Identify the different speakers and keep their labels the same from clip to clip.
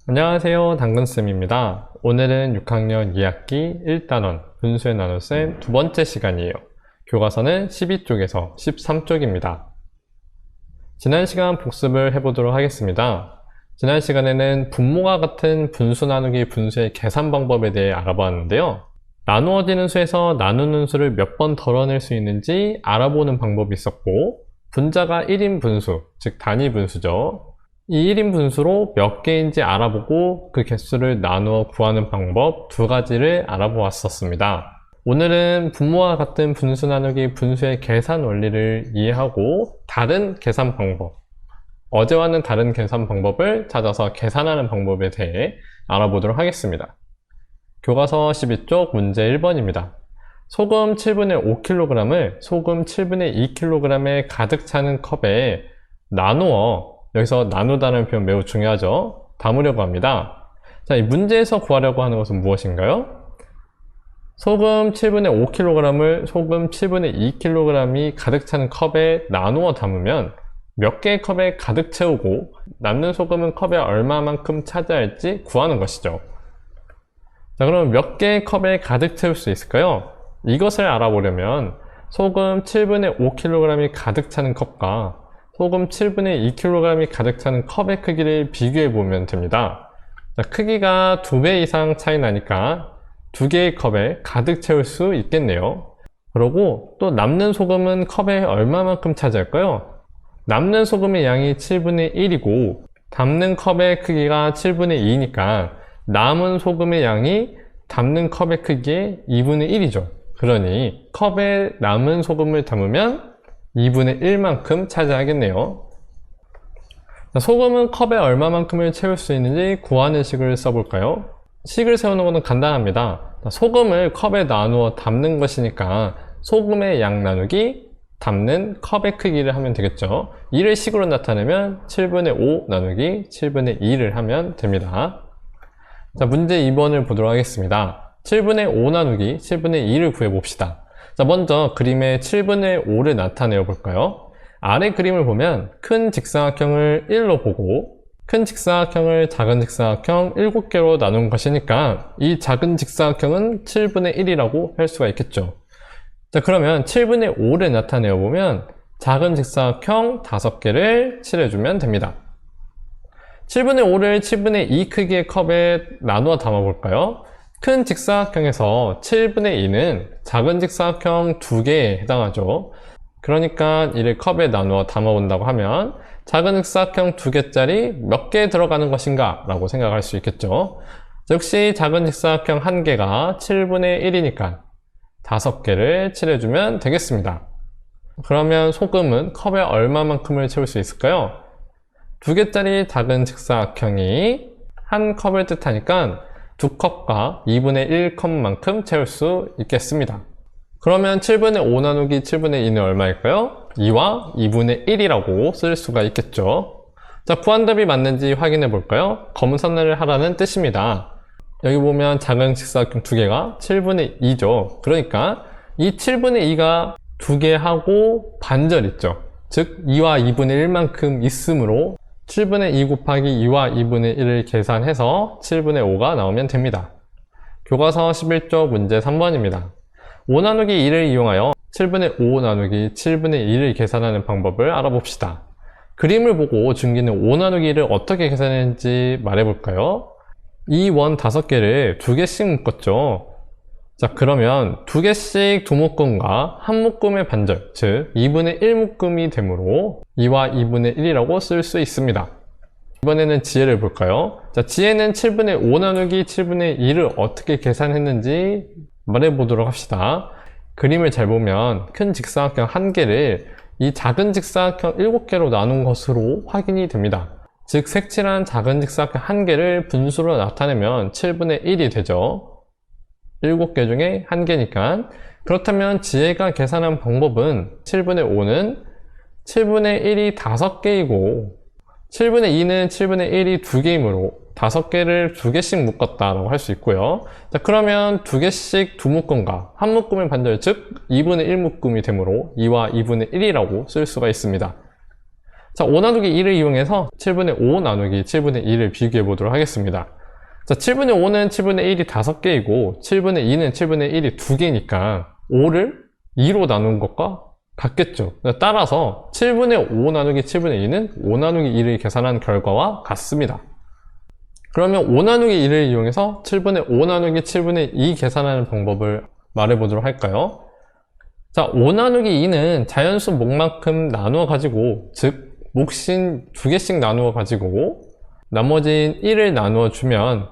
Speaker 1: 안녕하세요, 당근쌤입니다. 오늘은 6학년 2학기 1단원 분수의 나눗셈 두 번째 시간이에요. 교과서는 12쪽에서 13쪽입니다. 지난 시간 복습을 해보도록 하겠습니다. 지난 시간에는 분모가 같은 분수 나누기 분수의 계산 방법에 대해 알아보았는데요. 나누어지는 수에서 나누는 수를 몇 번 덜어낼 수 있는지 알아보는 방법이 있었고, 분자가 1인 분수, 즉 단위 분수죠. 이 1인 분수로 몇 개인지 알아보고 그 개수를 나누어 구하는 방법 두 가지를 알아보았었습니다. 오늘은 분모와 같은 분수 나누기 분수의 계산 원리를 이해하고 다른 계산 방법, 어제와는 다른 계산 방법을 찾아서 계산하는 방법에 대해 알아보도록 하겠습니다. 교과서 12쪽 문제 1번입니다. 소금 7분의 5kg을 소금 7분의 2kg에 가득 차는 컵에 나누어, 여기서 나누다는 표현 매우 중요하죠. 담으려고 합니다. 자, 이 문제에서 구하려고 하는 것은 무엇인가요? 소금 7분의 5kg을 소금 7분의 2kg이 가득 차는 컵에 나누어 담으면 몇 개의 컵에 가득 채우고 남는 소금은 컵에 얼마만큼 차지할지 구하는 것이죠. 자, 그럼 몇 개의 컵에 가득 채울 수 있을까요? 이것을 알아보려면 소금 7분의 5kg이 가득 차는 컵과 소금 7분의 2kg이 가득 차는 컵의 크기를 비교해 보면 됩니다. 자, 크기가 2배 이상 차이 나니까 2개의 컵에 가득 채울 수 있겠네요. 그리고 또 남는 소금은 컵에 얼마만큼 차지할까요? 남는 소금의 양이 7분의 1이고 담는 컵의 크기가 7분의 2니까 남은 소금의 양이 담는 컵의 크기의 2분의 1이죠. 그러니 컵에 남은 소금을 담으면 2분의 1만큼 차지하겠네요. 소금은 컵에 얼마만큼을 채울 수 있는지 구하는 식을 써볼까요? 식을 세우는 것은 간단합니다. 소금을 컵에 나누어 담는 것이니까 소금의 양 나누기 담는 컵의 크기를 하면 되겠죠. 이를 식으로 나타내면 7분의 5 나누기 7분의 2를 하면 됩니다. 자, 문제 2번을 보도록 하겠습니다. 7분의 5 나누기 7분의 2를 구해봅시다. 자, 먼저 그림의 7분의 5를 나타내어 볼까요? 아래 그림을 보면 큰 직사각형을 1로 보고 큰 직사각형을 작은 직사각형 7개로 나눈 것이니까 이 작은 직사각형은 7분의 1이라고 할 수가 있겠죠. 자, 그러면 7분의 5를 나타내어 보면 작은 직사각형 5개를 칠해주면 됩니다. 7분의 5를 7분의 2 크기의 컵에 나누어 담아 볼까요? 큰 직사각형에서 7분의 2는 작은 직사각형 2개에 해당하죠. 그러니까 이를 컵에 나누어 담아본다고 하면 작은 직사각형 2개짜리 몇 개 들어가는 것인가 라고 생각할 수 있겠죠. 역시 작은 직사각형 1개가 7분의 1이니까 5개를 칠해주면 되겠습니다. 그러면 소금은 컵에 얼마만큼을 채울 수 있을까요? 2개짜리 작은 직사각형이 한 컵을 뜻하니까 2컵과 2분의 1컵만큼 채울 수 있겠습니다. 그러면 7분의 5 나누기 7분의 2는 얼마일까요? 2와 2분의 1이라고 쓸 수가 있겠죠. 자, 구한 답이 맞는지 확인해 볼까요? 검산을 하라는 뜻입니다. 여기 보면 작은 직사각형 2개가 7분의 2죠. 그러니까 이 7분의 2가 2개하고 반절 있죠. 즉 2와 2분의 1만큼 있으므로 7분의 2 곱하기 2와 2분의 1을 계산해서 7분의 5가 나오면 됩니다. 교과서 11쪽 문제 3번입니다. 5 나누기 2를 이용하여 7분의 5 나누기 7분의 2를 계산하는 방법을 알아봅시다. 그림을 보고 준기는 5 나누기 2를 어떻게 계산했는지 말해볼까요? 이 원 5개를 2개씩 묶었죠. 자, 그러면 2개씩 두 묶음과 한 묶음의 반절, 즉 2분의 1 묶음이 되므로 2와 2분의 1이라고 쓸 수 있습니다. 이번에는 지혜를 볼까요? 자, 지혜는 7분의 5 나누기 7분의 2를 어떻게 계산했는지 말해보도록 합시다. 그림을 잘 보면 큰 직사각형 1개를 이 작은 직사각형 7개로 나눈 것으로 확인이 됩니다. 즉 색칠한 작은 직사각형 1개를 분수로 나타내면 7분의 1이 되죠. 7개 중에 1개니까. 그렇다면 지혜가 계산한 방법은 7분의 5는 7분의 1이 5개이고 7분의 2는 7분의 1이 2개이므로 5개를 2개씩 묶었다라고 할 수 있고요. 자, 그러면 2개씩 두 묶음과 한 묶음의 반절, 즉 2분의 1 묶음이 되므로 2와 2분의 1이라고 쓸 수가 있습니다. 자, 5 나누기 2를 이용해서 7분의 5 나누기 7분의 2를 비교해 보도록 하겠습니다. 자, 7분의 5는 7분의 1이 5개이고 7분의 2는 7분의 1이 2개니까 5를 2로 나눈 것과 같겠죠. 따라서 7분의 5 나누기 7분의 2는 5 나누기 2를 계산한 결과와 같습니다. 그러면 5 나누기 2를 이용해서 7분의 5 나누기 7분의 2 계산하는 방법을 말해보도록 할까요? 자, 5 나누기 2는 자연수 몫만큼 나누어 가지고, 즉 몫인 2개씩 나누어 가지고 나머진 1을 나누어 주면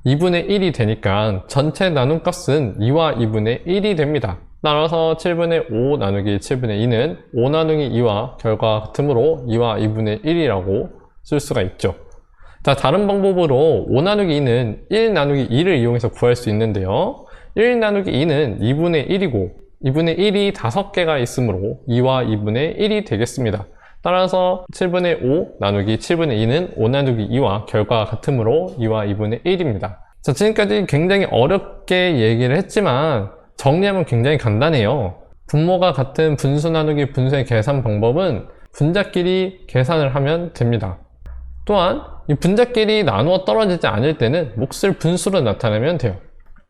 Speaker 1: 2분의 1이 되니까 전체 나눈 값은 2와 2분의 1이 됩니다. 따라서 7분의 5 나누기 7분의 2는 5 나누기 2와 결과가 같으므로 2와 2분의 1이라고 쓸 수가 있죠. 자, 다른 방법으로 5 나누기 2는 1 나누기 2를 이용해서 구할 수 있는데요. 1 나누기 2는 2분의 1이고 2분의 1이 5개가 있으므로 2와 2분의 1이 되겠습니다. 따라서 7분의 5 나누기 7분의 2는 5 나누기 2와 결과가 같으므로 2와 2분의 1입니다. 자, 지금까지 굉장히 어렵게 얘기를 했지만 정리하면 굉장히 간단해요. 분모가 같은 분수 나누기 분수의 계산 방법은 분자끼리 계산을 하면 됩니다. 또한 이 분자끼리 나누어 떨어지지 않을 때는 몫을 분수로 나타내면 돼요.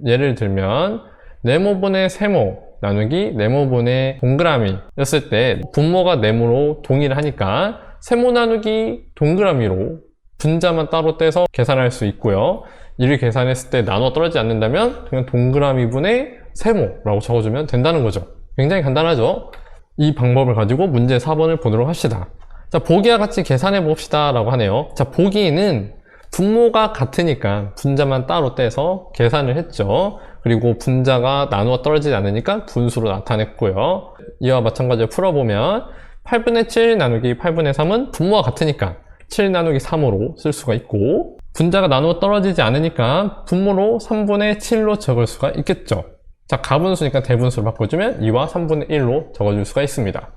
Speaker 1: 예를 들면 네모분의 세모 나누기 네모분의 동그라미 였을 때 분모가 네모로 동일하니까 세모 나누기 동그라미로 분자만 따로 떼서 계산할 수 있고요. 이를 계산했을 때 나눠 떨어지지 않는다면 그냥 동그라미 분의 세모라고 적어주면 된다는 거죠. 굉장히 간단하죠? 이 방법을 가지고 문제 4번을 보도록 합시다. 자, 보기와 같이 계산해 봅시다 라고 하네요. 자, 보기는 분모가 같으니까 분자만 따로 떼서 계산을 했죠. 그리고 분자가 나누어 떨어지지 않으니까 분수로 나타냈고요. 이와 마찬가지로 풀어보면 8분의 7 나누기 8분의 3은 분모가 같으니까 7 나누기 3으로 쓸 수가 있고, 분자가 나누어 떨어지지 않으니까 분모로 3분의 7로 적을 수가 있겠죠. 자, 가분수니까 대분수로 바꿔주면 2와 3분의 1로 적어줄 수가 있습니다.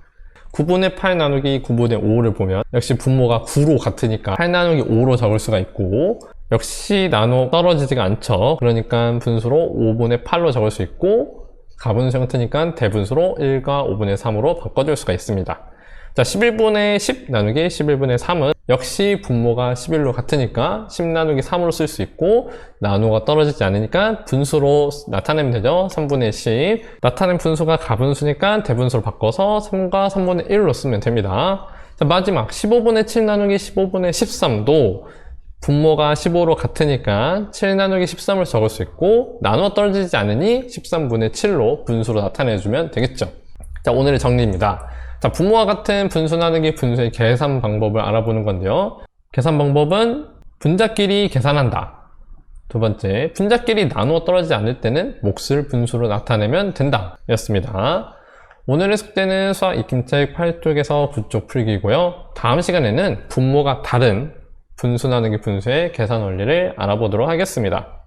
Speaker 1: 9분의 8 나누기 9분의 5를 보면 역시 분모가 9로 같으니까 8 나누기 5로 적을 수가 있고, 역시 나누어 떨어지지가 않죠. 그러니까 분수로 5분의 8로 적을 수 있고, 가분수 형태니까 대분수로 1과 5분의 3으로 바꿔줄 수가 있습니다. 자, 11분의 10 나누기 11분의 3은 역시 분모가 11로 같으니까 10 나누기 3으로 쓸 수 있고, 나누어가 떨어지지 않으니까 분수로 나타내면 되죠. 3분의 10. 나타낸 분수가 가분수니까 대분수로 바꿔서 3과 3분의 1로 쓰면 됩니다. 자, 마지막 15분의 7 나누기 15분의 13도 분모가 15로 같으니까 7 나누기 13을 적을 수 있고, 나누어 떨어지지 않으니 13분의 7로 분수로 나타내주면 되겠죠. 자, 오늘의 정리입니다. 자, 분모와 같은 분수 나누기 분수의 계산 방법을 알아보는 건데요. 계산 방법은 분자끼리 계산한다. 두 번째, 분자끼리 나누어 떨어지지 않을 때는 몫을 분수로 나타내면 된다 였습니다. 오늘의 숙제는 수학 익힘책 8쪽에서 9쪽 풀기고요. 다음 시간에는 분모가 다른 분수 나누기 분수의 계산 원리를 알아보도록 하겠습니다.